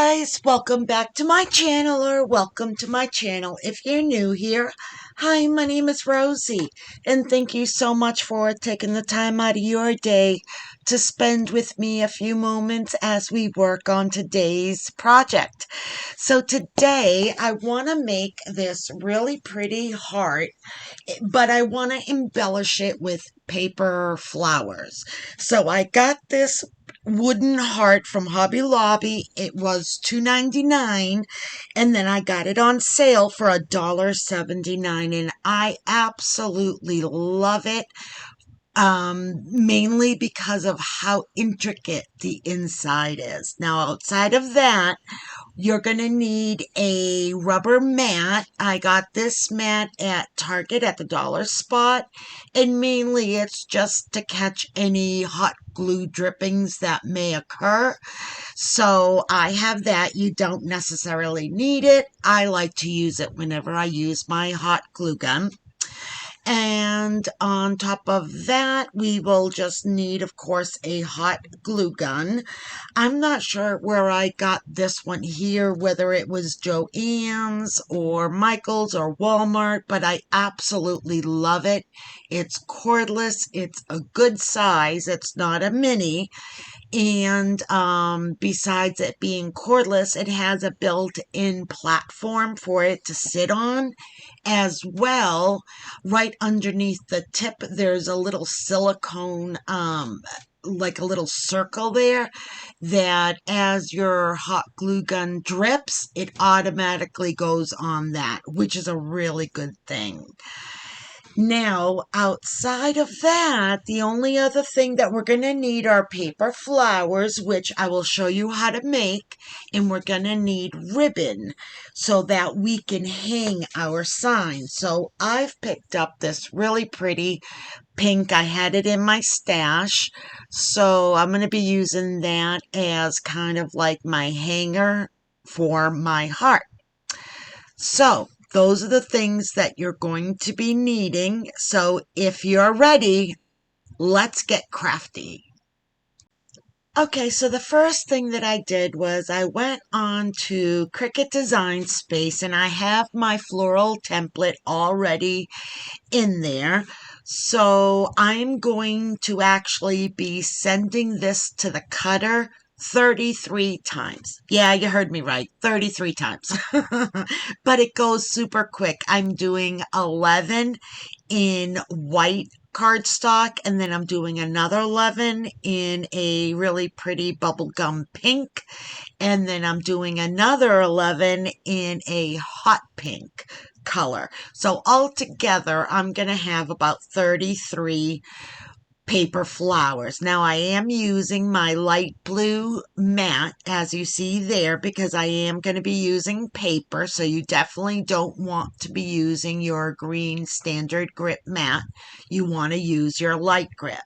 guys, welcome back to my channel, or welcome to my channel if you're new here. Hi, my name is Rosie, and thank you so much for taking the time out of your day to spend with me a few moments as we work on today's project. So today I want to make this really pretty heart, but I want to embellish it with paper flowers. So I got this wooden heart from Hobby Lobby. It was $2.99, and then I got it on sale for $1.79, and I absolutely love it. Mainly because of how intricate the inside is. Now, outside of that, you're going to need a rubber mat. I got this mat at Target at the dollar spot, and mainly it's just to catch any hot glue drippings that may occur. So I have that. You don't necessarily need it. I like to use it whenever I use my hot glue gun. And on top of that, we will just need, of course, a hot glue gun. I'm not sure where I got this one here, whether it was Joann's or Michael's or Walmart, but I absolutely love it. It's cordless. It's a good size. It's not a mini. And besides it being cordless, it has a built-in platform for it to sit on as well. Right underneath the tip, there's a little silicone, like a little circle there, that as your hot glue gun drips, it automatically goes on that, which is a really good thing. Now, outside of that, the only other thing that we're going to need are paper flowers, which I will show you how to make, and we're going to need ribbon so that we can hang our sign. So I've picked up this really pretty pink. I had it in my stash, so I'm going to be using that as kind of like my hanger for my heart. So those are the things that you're going to be needing. So if you're ready, let's get crafty. Okay, so the first thing that I did was I went on to Cricut Design Space, and I have my floral template already in there. So I'm going to actually be sending this to the cutter 33 times. Yeah, you heard me right, 33 times. But it goes super quick. I'm doing 11 in white cardstock, and then I'm doing another 11 in a really pretty bubblegum pink, and then I'm doing another 11 in a hot pink color. So altogether, I'm going to have about 33 paper flowers. Now I am using my light blue mat, as you see there, because I am going to be using paper, so you definitely don't want to be using your green standard grip mat. You want to use your light grip.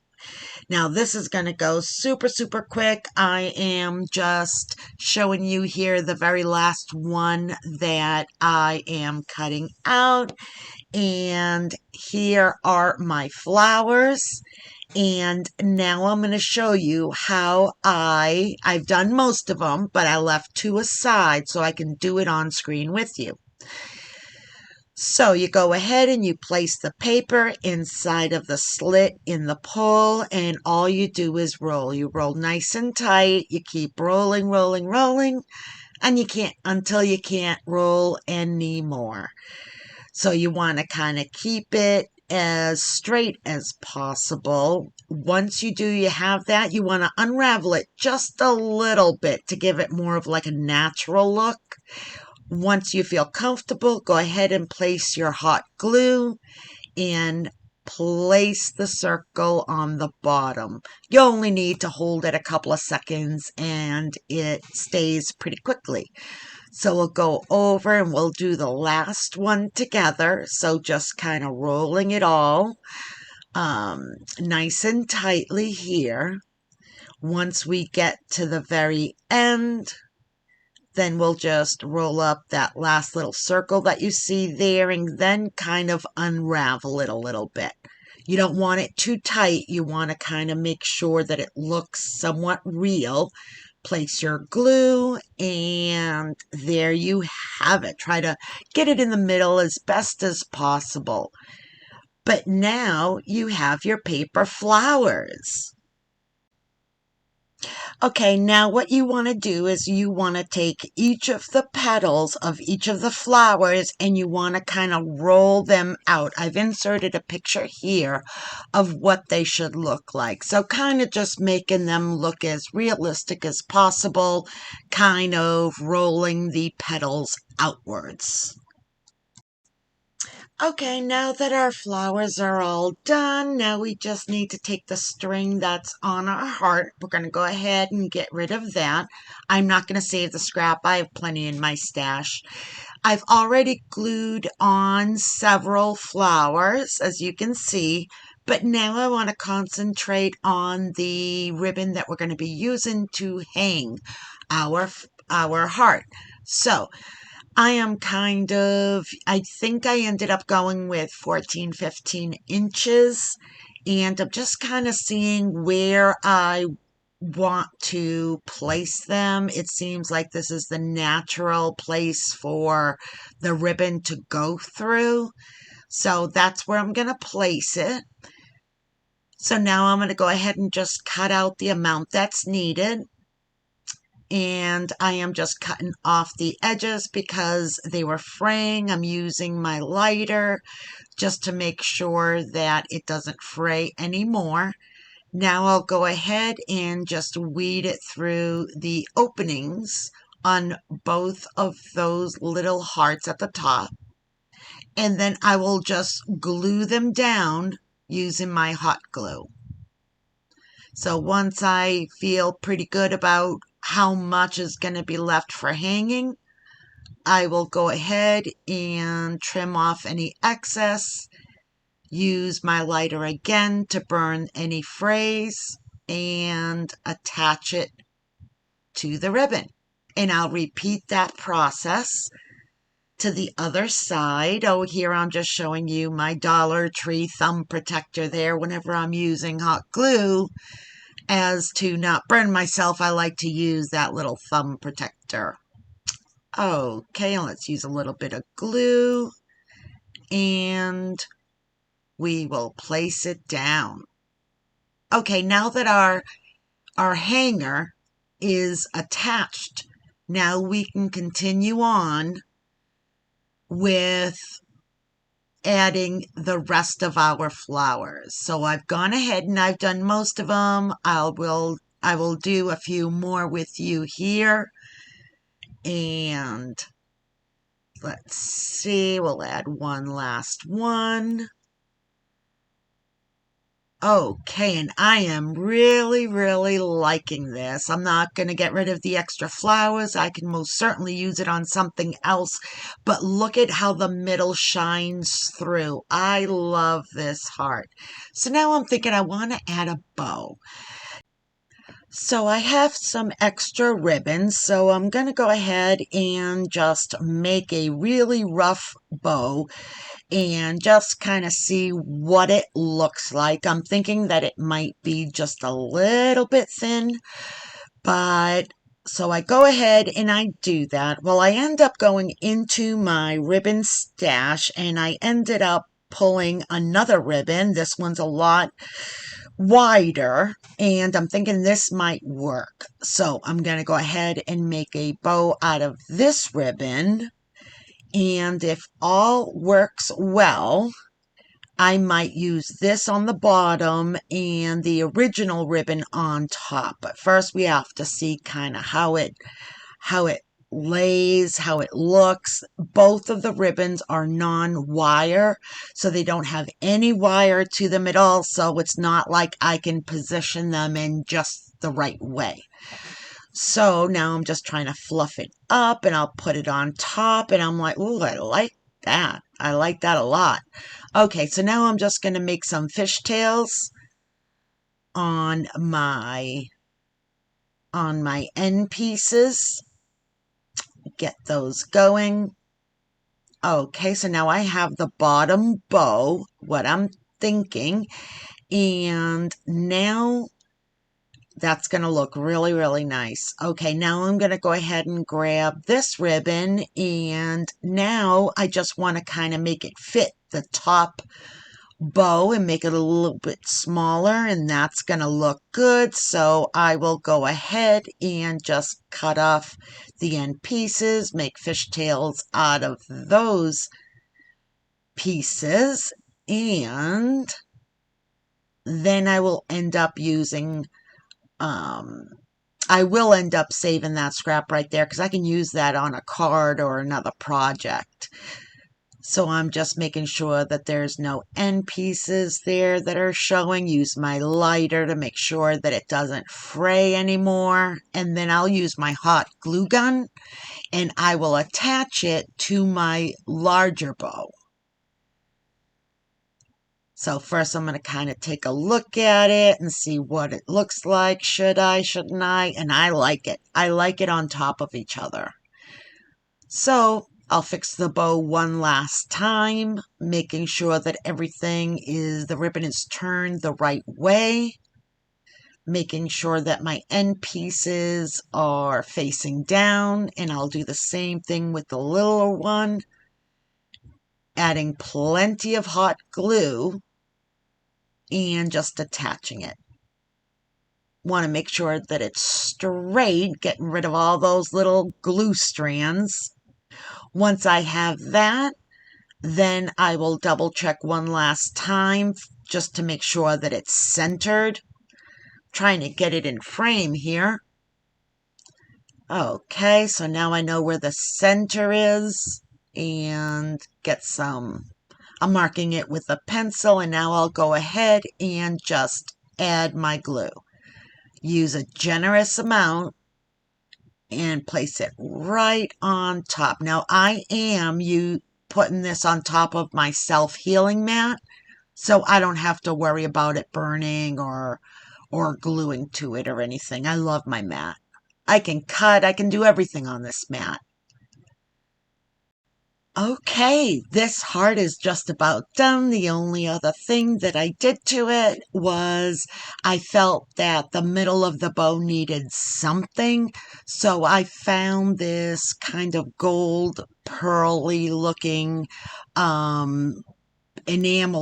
Now this is going to go super, super quick. I am just showing you here the very last one that I am cutting out. And here are my flowers. And now I'm going to show you how I've done most of them, but I left two aside so I can do it on screen with you. So you go ahead and you place the paper inside of the slit in the pull, and all you do is roll. You roll nice and tight. You keep rolling, rolling, rolling, and you can't until you can't roll anymore. So you want to kind of keep it as straight as possible. Once you do, you have that, you want to unravel it just a little bit to give it more of like a natural look. Once you feel comfortable, go ahead and place your hot glue and place the circle on the bottom. You only need to hold it a couple of seconds and it stays pretty quickly. So we'll go over and we'll do the last one together. So just kind of rolling it all nice and tightly here. Once we get to the very end, then we'll just roll up that last little circle that you see there, and then kind of unravel it a little bit. You don't want it too tight. You want to kind of make sure that it looks somewhat real, place your glue, and there you have it. Try to get it in the middle as best as possible. But now you have your paper flowers. Okay, now what you want to do is you want to take each of the petals of each of the flowers and you want to kind of roll them out. I've inserted a picture here of what they should look like. So kind of just making them look as realistic as possible, kind of rolling the petals outwards. Okay, now that our flowers are all done, now we just need to take the string that's on our heart. We're going to go ahead and get rid of that. I'm not going to save the scrap. I have plenty in my stash. I've already glued on several flowers, as you can see, but now I want to concentrate on the ribbon that we're going to be using to hang our heart. So I think I ended up going with 14, 15 inches, and I'm just kind of seeing where I want to place them. It seems like this is the natural place for the ribbon to go through. So that's where I'm going to place it. So now I'm going to go ahead and just cut out the amount that's needed. And I am just cutting off the edges because they were fraying. I'm using my lighter just to make sure that it doesn't fray anymore. Now I'll go ahead and just weed it through the openings on both of those little hearts at the top. And then I will just glue them down using my hot glue. So once I feel pretty good about how much is going to be left for hanging, I will go ahead and trim off any excess, use my lighter again to burn any frays, and attach it to the ribbon. And I'll repeat that process to the other side. Oh, here I'm just showing you my Dollar Tree thumb protector there. Whenever I'm using hot glue, as to not burn myself, I like to use that little thumb protector. Okay, let's use a little bit of glue, and we will place it down. Okay, now that our hanger is attached, now we can continue on with adding the rest of our flowers. So I've gone ahead and I've done most of them. I will do a few more with you here. And let's see, we'll add one last one. Okay, and I am really, really liking this. I'm not going to get rid of the extra flowers. I can most certainly use it on something else. But look at how the middle shines through. I love this heart. So now I'm thinking I want to add a bow. So I have some extra ribbons, so I'm going to go ahead and just make a really rough bow and just kind of see what it looks like. I'm thinking that it might be just a little bit thin, but so I go ahead and I do that. Well, I end up going into my ribbon stash and I ended up pulling another ribbon. This one's a lot wider, and I'm thinking this might work. So I'm going to go ahead and make a bow out of this ribbon. And if all works well, I might use this on the bottom and the original ribbon on top. But first we have to see kind of how it lays, how it looks. Both of the ribbons are non-wire, so they don't have any wire to them at all. So it's not like I can position them in just the right way. So now I'm just trying to fluff it up and I'll put it on top and I'm like, ooh, I like that. I like that a lot. Okay, so now I'm just going to make some fishtails on my end pieces. Get those going. Okay, so now I have the bottom bow, what I'm thinking, and now That's going to look really, really nice. Okay, now I'm going to go ahead and grab this ribbon, and now I just want to kind of make it fit the top bow and make it a little bit smaller, and that's going to look good. So I will go ahead and just cut off the end pieces, make fishtails out of those pieces, and then I will end up using I will end up saving that scrap right there because I can use that on a card or another project. So I'm just making sure that there's no end pieces there that are showing. Use my lighter to make sure that it doesn't fray anymore. And then I'll use my hot glue gun and I will attach it to my larger bow. So first I'm going to kind of take a look at it and see what it looks like. Should I, shouldn't I? And I like it. I like it on top of each other. So I'll fix the bow one last time, making sure that the ribbon is turned the right way, making sure that my end pieces are facing down, and I'll do the same thing with the littler one, adding plenty of hot glue and just attaching it. Want to make sure that it's straight, getting rid of all those little glue strands. Once I have that, then I will double check one last time just to make sure that it's centered. Trying to get it in frame here. Okay, so now I know where the center is and I'm marking it with a pencil, and now I'll go ahead and just add my glue. Use a generous amount and place it right on top. Now I am putting this on top of my self-healing mat, so I don't have to worry about it burning or gluing to it or anything. I love my mat. I can cut, I can do everything on this mat. Okay, this heart is just about done. The only other thing that I did to it was I felt that the middle of the bow needed something. So I found this kind of gold, pearly looking enamel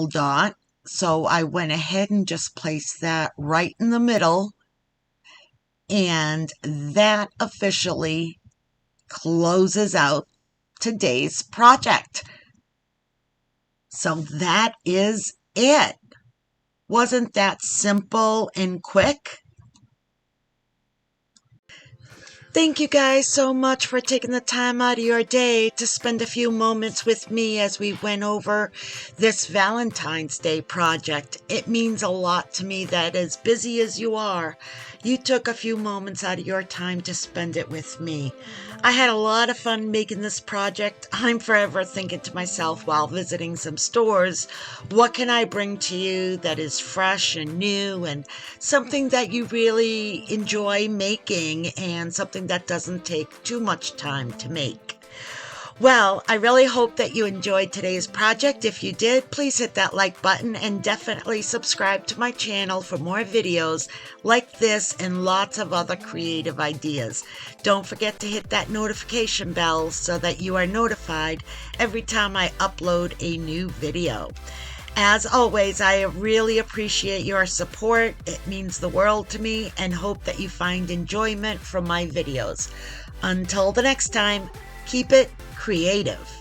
dot. So I went ahead and just placed that right in the middle. And that officially closes out today's project. So that is it. Wasn't that simple and quick? Thank you guys so much for taking the time out of your day to spend a few moments with me as we went over this Valentine's Day project. It means a lot to me that as busy as you are, you took a few moments out of your time to spend it with me. I had a lot of fun making this project. I'm forever thinking to myself while visiting some stores, what can I bring to you that is fresh and new and something that you really enjoy making and something that doesn't take too much time to make. Well, I really hope that you enjoyed today's project. If you did, please hit that like button and definitely subscribe to my channel for more videos like this and lots of other creative ideas. Don't forget to hit that notification bell so that you are notified every time I upload a new video. As always, I really appreciate your support. It means the world to me and hope that you find enjoyment from my videos. Until the next time, keep it creative.